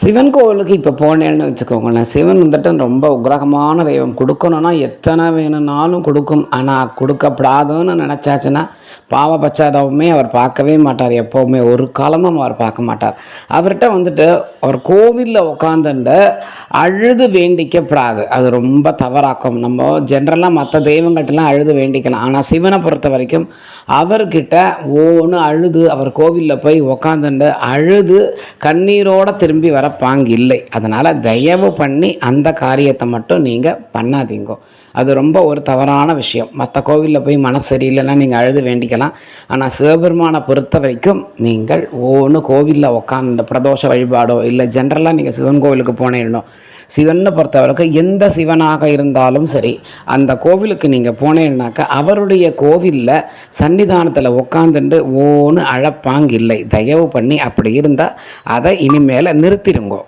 சிவன் கோவிலுக்கு இப்போ போனேன்னு வச்சுக்கோங்களேன். சிவன் வந்துட்டு ரொம்ப உக்கிரகமான தெய்வம். கொடுக்கணும்னா எத்தனை வேணும்னாலும் கொடுக்கும். ஆனால் கொடுக்கப்படாதுன்னு நினச்சாச்சுன்னா பாவ பச்சாதாபமே அவர் பார்க்கவே மாட்டார். எப்போவுமே ஒரு காலமும் அவர் பார்க்க மாட்டார். அவர்கிட்ட வந்துட்டு அவர் கோவிலில் உட்காந்துட்டு அழுது வேண்டிக்கப்படாது. அது ரொம்ப தவறாக்கும். நம்ம ஜென்ரலாக மற்ற தெய்வங்கள்ட்டலாம் அழுது வேண்டிக்கலாம். ஆனால் சிவனை பொறுத்த வரைக்கும் அவர்கிட்ட ஓன்னு அழுது அவர் கோவிலில் போய் உக்காந்துட்டு அழுது கண்ணீரோடு திரும்பி வர பாங்கு இல்லை. அதனால் தயவு பண்ணி அந்த காரியத்தை மட்டும் நீங்கள் பண்ணாதீங்க. அது ரொம்ப ஒரு தவறான விஷயம். மற்ற கோவிலில் போய் மனசு சரியில்லைன்னா நீங்கள் அழுது வேண்டிக்கலாம். ஆனால் சிவபெருமானை பொறுத்த வரைக்கும் நீங்கள் ஒன்று கோவிலில் உட்காந்து பிரதோஷ வழிபாடோ இல்லை ஜென்ரலாக நீங்கள் சிவன் கோவிலுக்கு போனேன்னோ, சிவனை பொறுத்தவரைக்கும் எந்த சிவனாக இருந்தாலும் சரி, அந்த கோவிலுக்கு நீங்கள் போனேன்னாக்கா அவருடைய கோவிலில் சன்னிதானத்தில் உட்காந்துட்டு ஓன்னு அழப்பாங்க இல்லை. தயவு பண்ணி அப்படி இருந்தால் அதை இனிமேல் நிறுத்திடுங்கோ.